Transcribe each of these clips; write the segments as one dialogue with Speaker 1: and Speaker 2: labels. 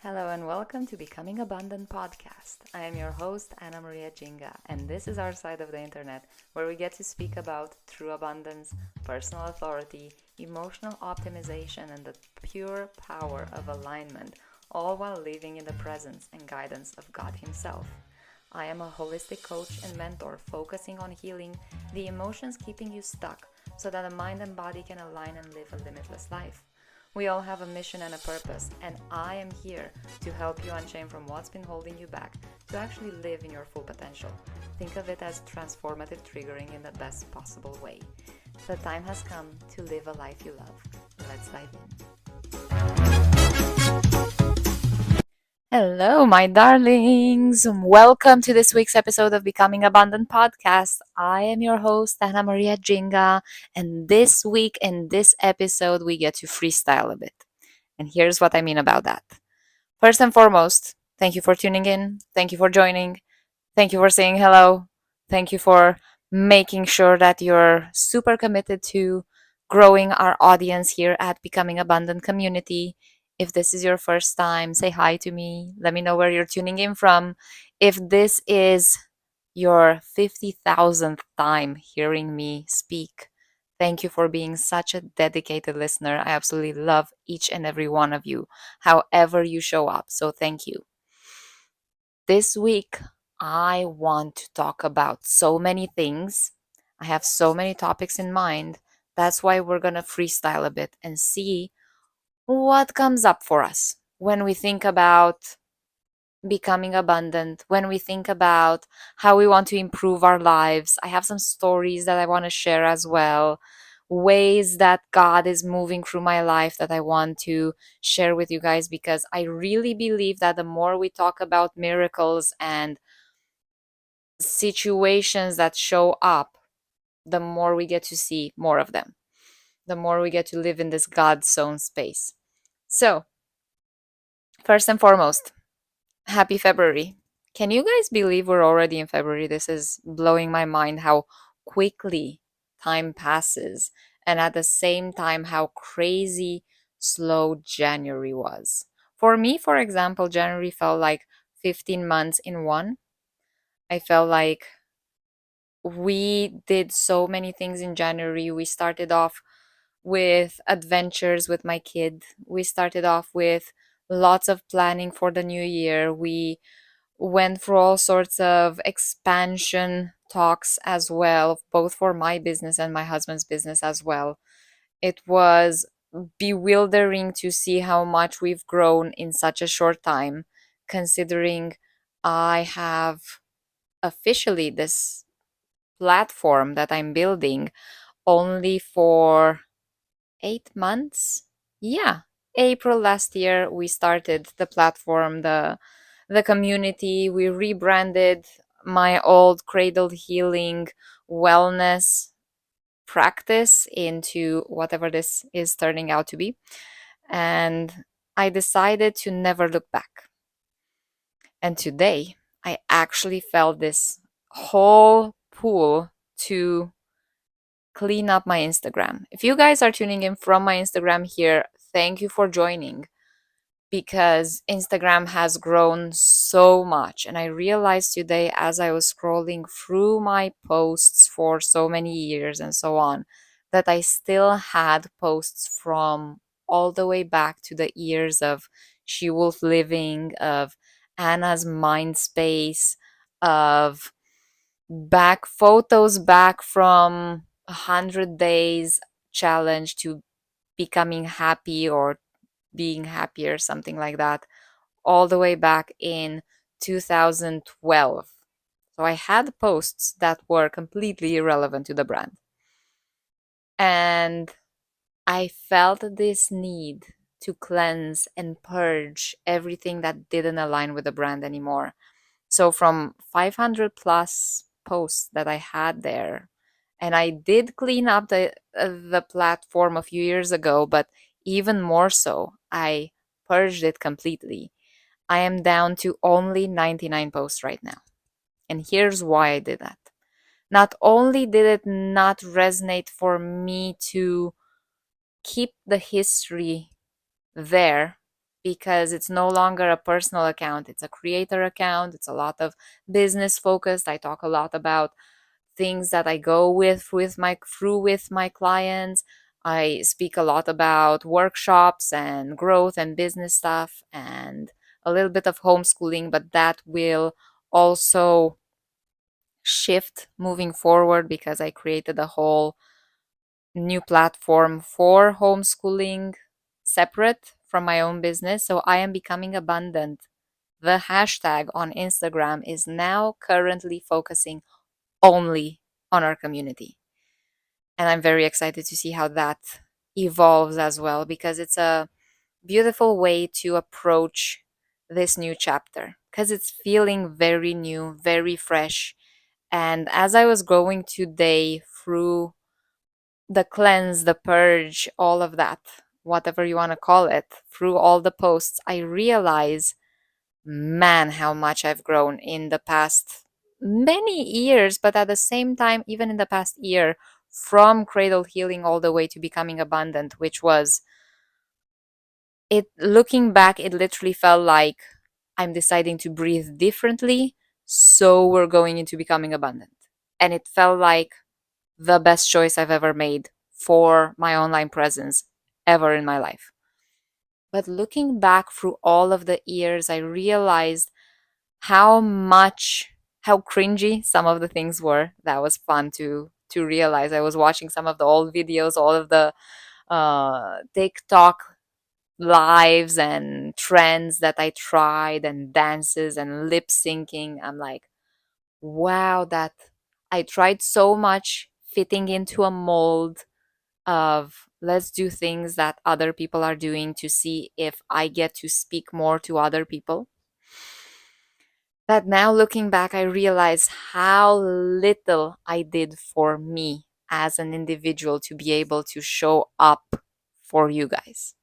Speaker 1: Hello and welcome to Becoming Abundant podcast. I am your host, Anna Maria Jinga, and this is our side of the internet where we get to speak about true abundance, personal authority, emotional optimization, and the pure power of alignment, all while living in the presence and guidance of God Himself. I am a holistic coach and mentor focusing on healing the emotions keeping you stuck so that the mind and body can align and live a limitless life. We all have a mission and a purpose, and I am here to help you unchain from what's been holding you back to actually live in your full potential. Think of it as transformative triggering in the best possible way. The time has come to live a life you love. Let's dive in. Hello, my darlings. Welcome to this week's episode of Becoming Abundant podcast. I am your host, Anna Maria Jinga, and this week in this episode, we get to freestyle a bit. And here's what I mean about that. First and foremost, thank you for tuning in. Thank you for joining. Thank you for saying hello. Thank you for making sure that you're super committed to growing our audience here at Becoming Abundant Community. If this is your first time, say hi to me. Let me know where you're tuning in from. If this is your 50,000th time hearing me speak, thank you for being such a dedicated listener. I absolutely love each and every one of you, however you show up. So thank you. This week, I want to talk about so many things. I have so many topics in mind. That's why we're going to freestyle a bit and see what comes up for us when we think about becoming abundant, when we think about how we want to improve our lives. I have some stories that I want to share as well, ways that God is moving through my life that I want to share with you guys, because I really believe that the more we talk about miracles and situations that show up, the more we get to see more of them, the more we get to live in this God zone space. So, first and foremost, happy February. Can you guys believe we're already in February? This is blowing my mind how quickly time passes, and at the same time, how crazy slow January was. For me, for example, January felt like 15 months in one. I felt like we did so many things in January. We started off with adventures with my kid. We started off with lots of planning for the new year. We went through all sorts of expansion talks as well, both for my business and my husband's business as well. It was bewildering to see how much we've grown in such a short time, considering I have officially this platform that I'm building only for 8 months. Yeah, April last year we started the platform, the community. We rebranded my old cradled healing wellness practice into whatever this is turning out to be. And I decided to never look back. And today I actually felt this whole pull to clean up my Instagram. If you guys are tuning in from my Instagram here, thank you for joining, because Instagram has grown so much. And I realized today, as I was scrolling through my posts for so many years and so on, that I still had posts from all the way back to the years of She Wolf Living, of Anna's Mind Space, of back photos back from 100 days challenge to becoming happy or being happier, something like that, all the way back in 2012. So I had posts that were completely irrelevant to the brand. And I felt this need to cleanse and purge everything that didn't align with the brand anymore. So from 500 plus posts that I had there, and I did clean up the platform a few years ago, but even more so, I purged it completely. I am down to only 99 posts right now. And here's why I did that. Not only did it not resonate for me to keep the history there, because it's no longer a personal account, it's a creator account. It's a lot of business focused. I talk a lot about things that I go with my clients. I speak a lot about workshops and growth and business stuff and a little bit of homeschooling, but that will also shift moving forward because I created a whole new platform for homeschooling separate from my own business. So I am becoming abundant. The hashtag on Instagram is now currently focusing only on our community. And I'm very excited to see how that evolves as well, because it's a beautiful way to approach this new chapter because it's feeling very new, very fresh. And as I was going today through the cleanse, the purge, all of that, whatever you want to call it, through all the posts, I realize, man, how much I've grown in the past many years, but at the same time, even in the past year, from cradle healing all the way to becoming abundant, which was it. Looking back, it literally felt like I'm deciding to breathe differently, so we're going into becoming abundant. And it felt like the best choice I've ever made for my online presence ever in my life. But looking back through all of the years, I realized how cringy some of the things were. That was fun to realize. I was watching some of the old videos, all of the TikTok lives and trends that I tried, and dances and lip syncing. I'm like, wow, that I tried so much fitting into a mold of let's do things that other people are doing to see if I get to speak more to other people. But now looking back, I realize how little I did for me as an individual to be able to show up for you guys.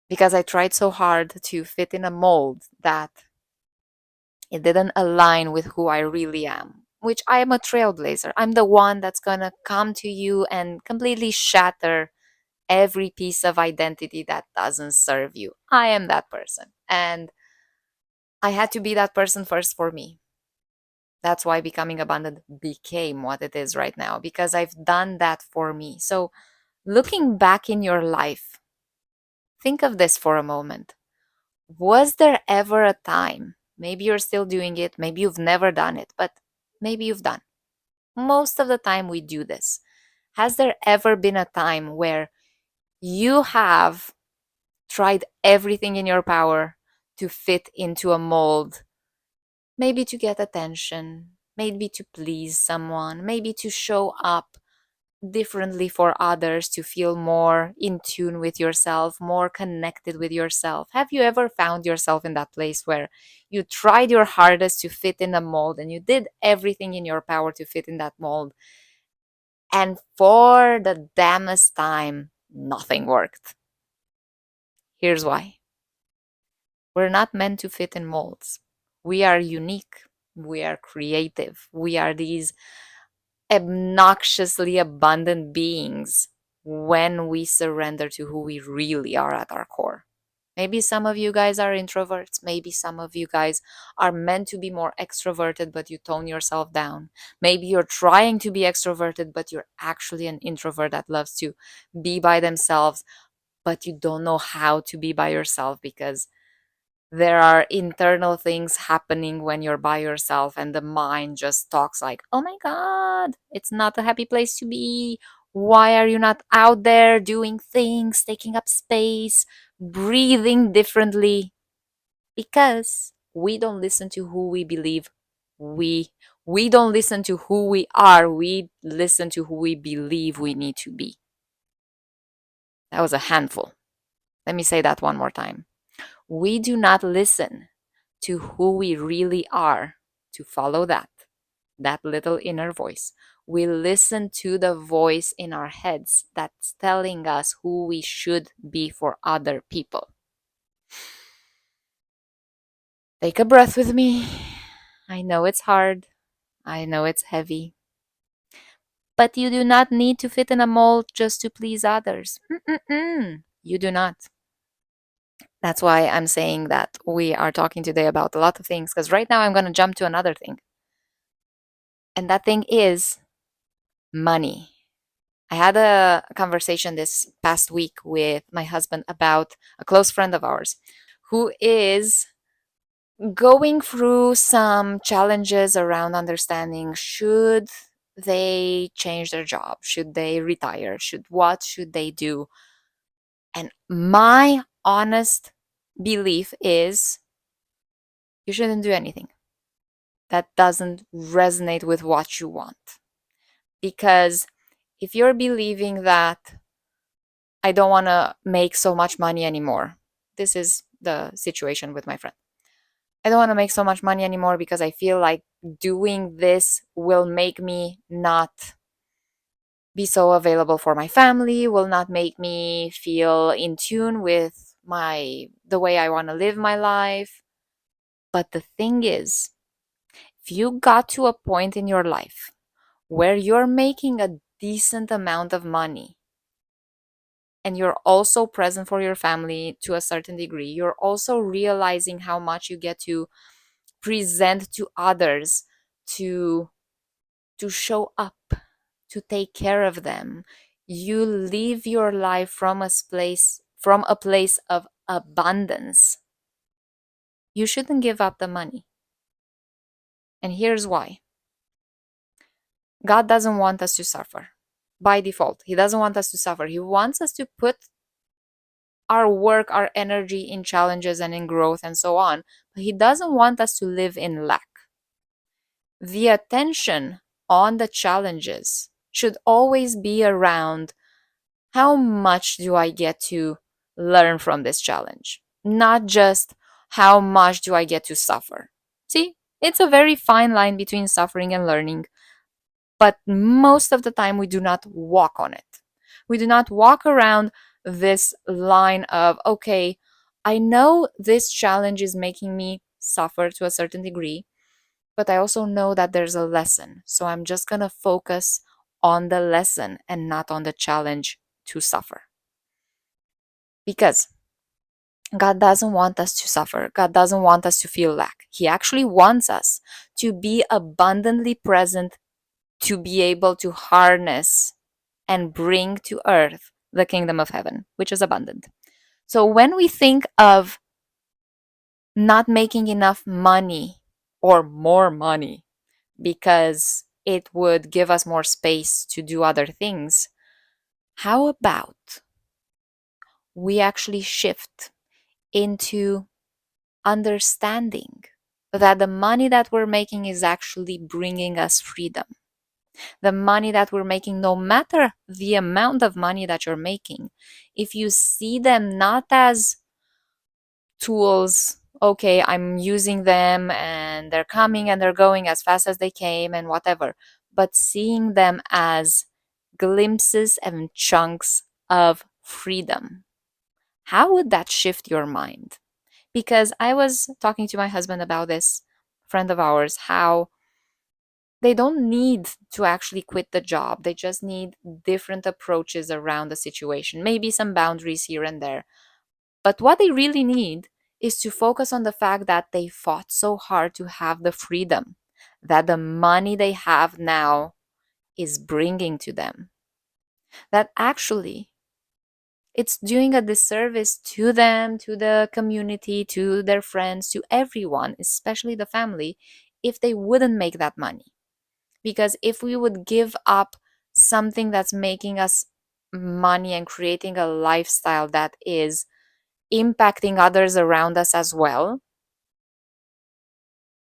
Speaker 1: Because I tried so hard to fit in a mold that it didn't align with who I really am, which I am a trailblazer. I'm the one that's gonna come to you and completely shatter every piece of identity that doesn't serve you. I am that person. And I had to be that person first for me. That's why becoming abundant became what it is right now, because I've done that for me. So, looking back in your life, think of this for a moment. Was there ever a time, maybe you're still doing it, maybe you've never done it, but maybe you've done. Most of the time we do this. Has there ever been a time where you have tried everything in your power to fit into a mold, maybe to get attention, maybe to please someone, maybe to show up differently for others, to feel more in tune with yourself, more connected with yourself? Have you ever found yourself in that place where you tried your hardest to fit in a mold and you did everything in your power to fit in that mold, and for the damnest time, nothing worked? Here's why. We're not meant to fit in molds. We are unique. We are creative. We are these obnoxiously abundant beings when we surrender to who we really are at our core. Maybe some of you guys are introverts. Maybe some of you guys are meant to be more extroverted, but you tone yourself down. Maybe you're trying to be extroverted, but you're actually an introvert that loves to be by themselves, but you don't know how to be by yourself because there are internal things happening when you're by yourself, and the mind just talks like, oh my god, it's not a happy place to be. Why are you not out there doing things, taking up space, breathing differently? Because we don't listen to who we believe we don't listen to who we are, we listen to who we believe we need to be. That was a handful. Let me say that one more time. We do not listen to who we really are to follow that little inner voice. We listen to the voice in our heads that's telling us who we should be for other people. Take a breath with me. I know it's hard. I know it's heavy. But you do not need to fit in a mold just to please others. Mm-mm-mm. You do not. That's why I'm saying that we are talking today about a lot of things, because right now I'm going to jump to another thing. And that thing is money. I had a conversation this past week with my husband about a close friend of ours who is going through some challenges around understanding should they change their job, should they retire, should they do. And my honest belief is you shouldn't do anything that doesn't resonate with what you want. Because if you're believing that I don't want to make so much money anymore, this is the situation with my friend. I don't want to make so much money anymore because I feel like doing this will make me not be so available for my family, will not make me feel in tune with the way I want to live my life. But the thing is, if you got to a point in your life where you're making a decent amount of money and you're also present for your family to a certain degree, you're also realizing how much you get to present to others, to show up, to take care of them. You live your life from a place of abundance. You shouldn't give up the money. And here's why. God doesn't want us to suffer. By default, he doesn't want us to suffer. He wants us to put our work, our energy in challenges and in growth and so on. But he doesn't want us to live in lack. The attention on the challenges should always be around how much do I get to learn from this challenge, not just how much do I get to suffer. See, it's a very fine line between suffering and learning, but most of the time we do not walk on it. We do not walk around this line of, okay, I know this challenge is making me suffer to a certain degree, but I also know that there's a lesson. So I'm just going to focus on the lesson and not on the challenge to suffer. Because God doesn't want us to suffer. God doesn't want us to feel lack. He actually wants us to be abundantly present, to be able to harness and bring to earth the kingdom of heaven, which is abundant. So when we think of not making enough money or more money because it would give us more space to do other things, how about we actually shift into understanding that the money that we're making is actually bringing us freedom? The money that we're making, no matter the amount of money that you're making, if you see them not as tools, okay, I'm using them and they're coming and they're going as fast as they came and whatever, but seeing them as glimpses and chunks of freedom, how would that shift your mind? Because I was talking to my husband about this, friend of ours, how they don't need to actually quit the job. They just need different approaches around the situation, maybe some boundaries here and there. But what they really need is to focus on the fact that they fought so hard to have the freedom that the money they have now is bringing to them. That actually it's doing a disservice to them, to the community, to their friends, to everyone, especially the family, if they wouldn't make that money. Because if we would give up something that's making us money and creating a lifestyle that is impacting others around us as well,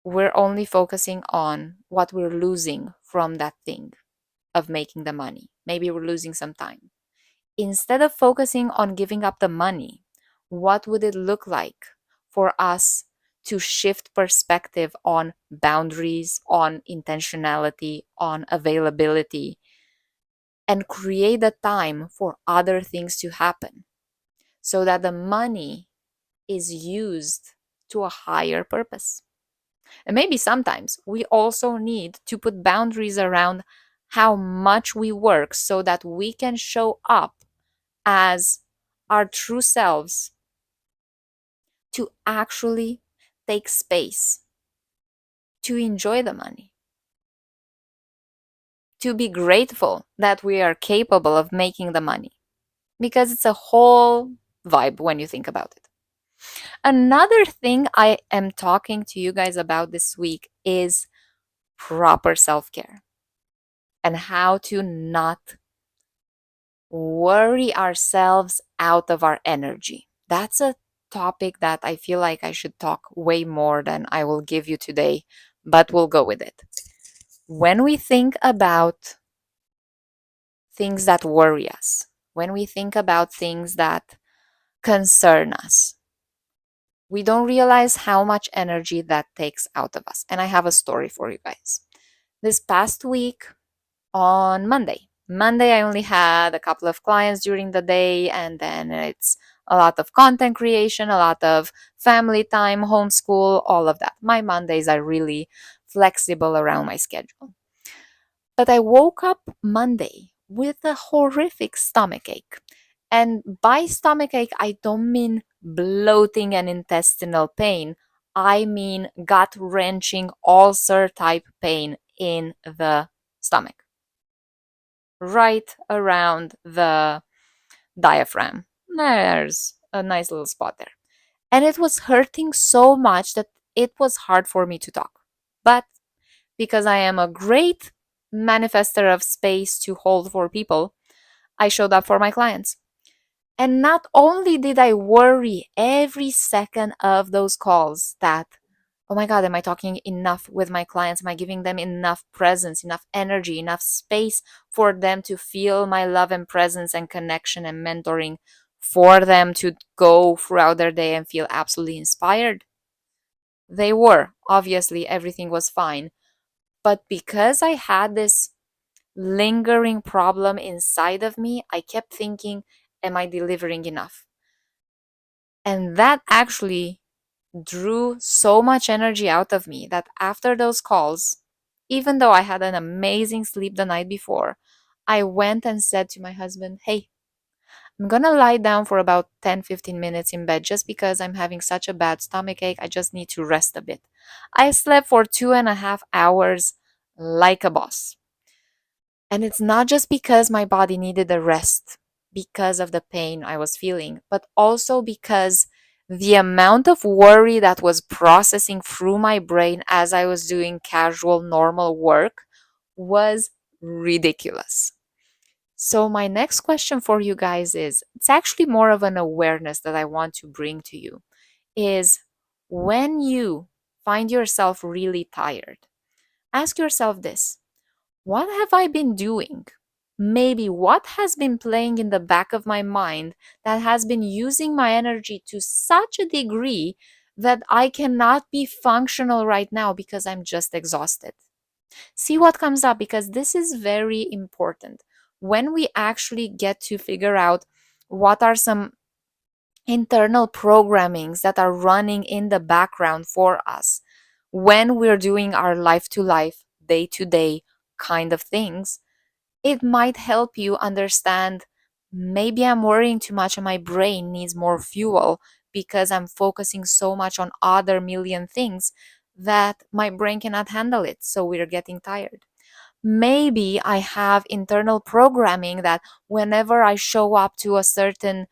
Speaker 1: we're only focusing on what we're losing from that thing of making the money. Maybe we're losing some time. Instead of focusing on giving up the money, what would it look like for us to shift perspective on boundaries, on intentionality, on availability, and create a time for other things to happen so that the money is used to a higher purpose? And maybe sometimes we also need to put boundaries around how much we work so that we can show up as our true selves to actually take space, to enjoy the money, to be grateful that we are capable of making the money, because it's a whole vibe when you think about it. Another thing I am talking to you guys about this week is proper self care and how to not worry ourselves out of our energy. That's a topic that I feel like I should talk way more than I will give you today, but we'll go with it. When we think about things that worry us, when we think about things that concern us, we don't realize how much energy that takes out of us. And I have a story for you guys. This past week, on Monday, I only had a couple of clients during the day, and then it's a lot of content creation, a lot of family time, homeschool, all of that. My Mondays are really flexible around my schedule. But I woke up Monday with a horrific stomach ache. And by stomach ache, I don't mean bloating and intestinal pain. I mean gut wrenching ulcer type pain in the stomach, right around the diaphragm. There's a nice little spot there. And it was hurting so much that it was hard for me to talk. But because I am a great manifester of space to hold for people, I showed up for my clients. And not only did I worry every second of those calls that, oh my God, am I talking enough with my clients? Am I giving them enough presence, enough energy, enough space for them to feel my love and presence and connection and mentoring, for them to go throughout their day and feel absolutely inspired? They were. Obviously, everything was fine. But because I had this lingering problem inside of me, I kept thinking, am I delivering enough? And that actually drew so much energy out of me that after those calls, even though I had an amazing sleep the night before, I went and said to my husband, hey, I'm gonna lie down for about 10-15 minutes in bed just because I'm having such a bad stomach ache. I just need to rest a bit. I slept for 2.5 hours like a boss. And it's not just because my body needed a rest because of the pain I was feeling, but also because the amount of worry that was processing through my brain as I was doing casual, normal work was ridiculous. So, my next question for you guys is, it's actually more of an awareness that I want to bring to you, is when you find yourself really tired, ask yourself this: what have I been doing? Maybe what has been playing in the back of my mind that has been using my energy to such a degree that I cannot be functional right now because I'm just exhausted. See what comes up, because this is very important. When we actually get to figure out what are some internal programmings that are running in the background for us when we're doing our life to life, day to day kind of things, it might help you understand, maybe I'm worrying too much and my brain needs more fuel because I'm focusing so much on other million things that my brain cannot handle it. So we're getting tired. Maybe I have internal programming that whenever I show up to a certain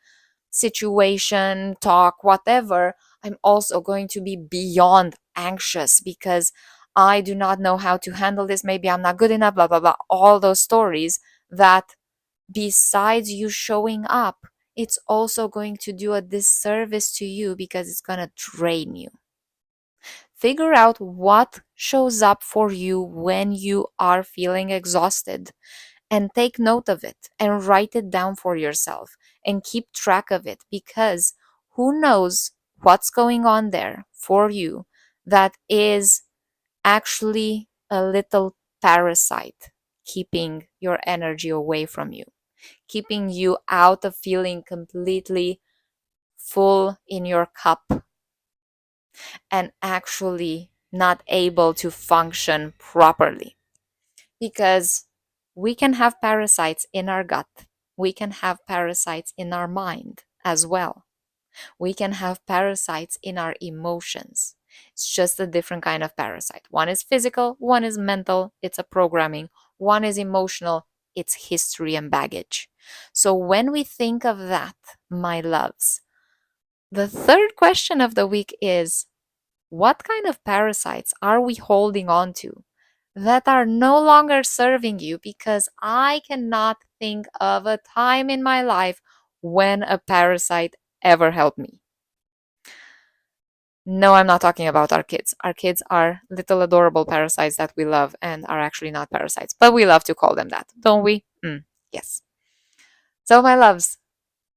Speaker 1: situation, talk, whatever, I'm also going to be beyond anxious because I do not know how to handle this. Maybe I'm not good enough, blah, blah, blah. All those stories that, besides you showing up, it's also going to do a disservice to you because it's going to drain you. Figure out what shows up for you when you are feeling exhausted and take note of it and write it down for yourself and keep track of it, because who knows what's going on there for you that is actually a little parasite keeping your energy away from you, keeping you out of feeling completely full in your cup and actually not able to function properly. Because we can have parasites in our gut, we can have parasites in our mind as well. We can have parasites in our emotions. It's just a different kind of parasite. One is physical, one is mental, it's a programming. One is emotional, it's history and baggage. So when we think of that, my loves, the third question of the week is, what kind of parasites are we holding on to that are no longer serving you? Because I cannot think of a time in my life when a parasite ever helped me. No, I'm not talking about our kids. Our kids are little adorable parasites that we love and are actually not parasites, but we love to call them that, don't we? Yes. So, my loves,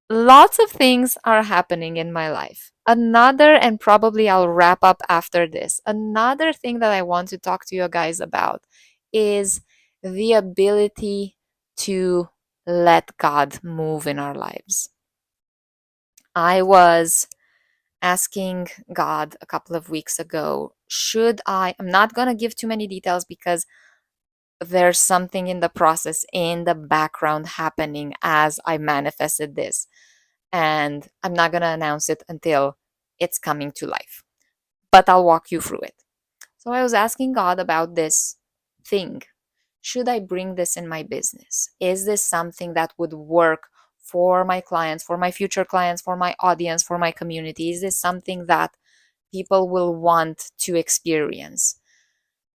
Speaker 1: lots of things are happening in my life. Another, and probably I'll wrap up after this, another thing that I want to talk to you guys about is the ability to let God move in our lives. I was asking God a couple of weeks ago, I'm not going to give too many details because there's something in the process in the background happening as I manifested this. And I'm not going to announce it until it's coming to life, but I'll walk you through it. So I was asking God about this thing. Should I bring this in my business? Is this something that would work for my clients, for my future clients, for my audience, for my community? Is this something that people will want to experience?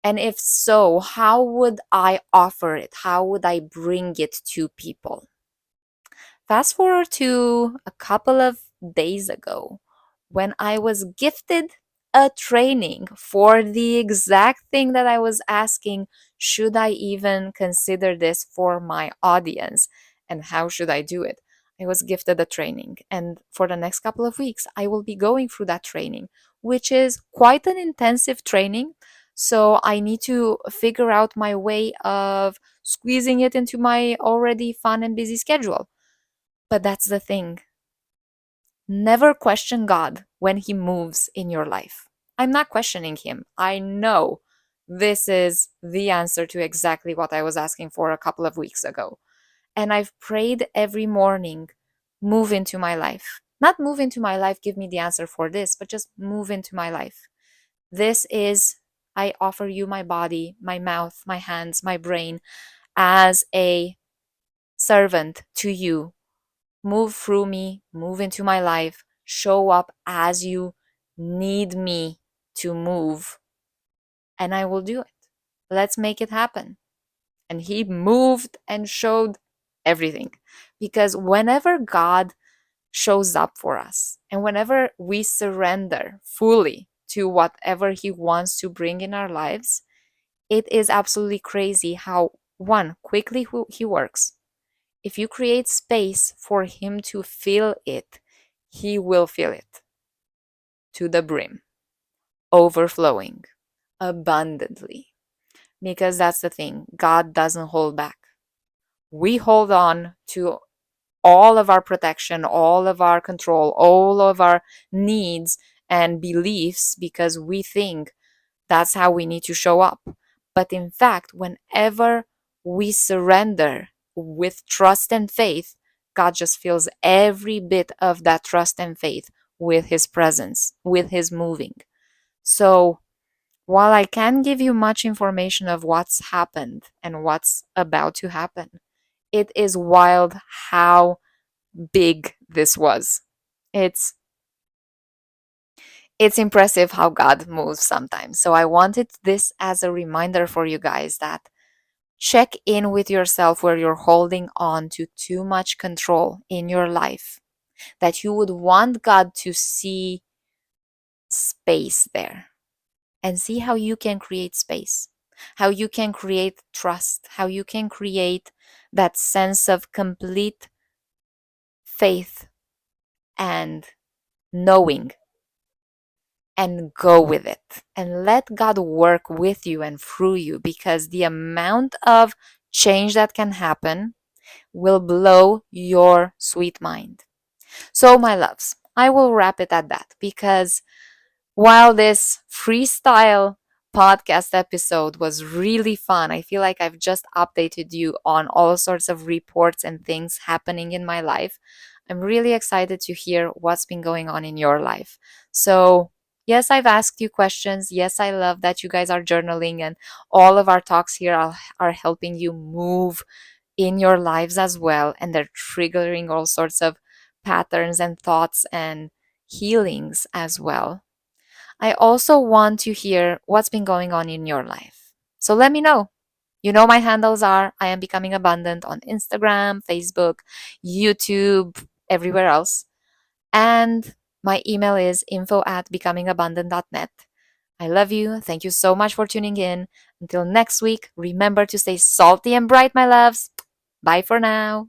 Speaker 1: And if so, how would I offer it? How would I bring it to people? Fast forward to a couple of days ago when I was gifted a training for the exact thing that I was asking. Should I even consider this for my audience? And how should I do it? I was gifted a training. And for the next couple of weeks, I will be going through that training, which is quite an intensive training. So I need to figure out my way of squeezing it into my already fun and busy schedule. But that's the thing. Never question God when He moves in your life. I'm not questioning Him. I know this is the answer to exactly what I was asking for a couple of weeks ago. And I've prayed every morning, move into my life. Not move into my life, give me the answer for this, but just move into my life. This is, I offer you my body, my mouth, my hands, my brain as a servant to you. Move through me, move into my life, show up as you need me to move, and I will do it. Let's make it happen. And he moved and showed everything. Because whenever God shows up for us, and whenever we surrender fully to whatever he wants to bring in our lives, it is absolutely crazy how, one, quickly he works. If you create space for him to feel it, he will fill it to the brim, overflowing, abundantly. Because that's the thing, God doesn't hold back. We hold on to all of our protection, all of our control, all of our needs and beliefs because we think that's how we need to show up. But in fact, whenever we surrender with trust and faith, God just fills every bit of that trust and faith with His presence, with His moving. So, while I can give you much information of what's happened and what's about to happen, it is wild how big this was. It's it's impressive how God moves sometimes. So I wanted this as a reminder for you guys that check in with yourself where you're holding on to too much control in your life, that you would want God to see space there and see how you can create space, how you can create trust, how you can create that sense of complete faith and knowing, and go with it and let God work with you and through you, because the amount of change that can happen will blow your sweet mind. So, my loves, I will wrap it at that because while this freestyle podcast episode was really fun, I feel like I've just updated you on all sorts of reports and things happening in my life. I'm really excited to hear what's been going on in your life. So, yes, I've asked you questions. Yes, I love that you guys are journaling, and all of our talks here are helping you move in your lives as well. And they're triggering all sorts of patterns and thoughts and healings as well. I also want to hear what's been going on in your life. So let me know. You know, my handles are I am becoming abundant on Instagram, Facebook, YouTube, everywhere else. And my email is info@becomingabundant.net. I love you. Thank you so much for tuning in. Until next week, remember to stay salty and bright, my loves. Bye for now.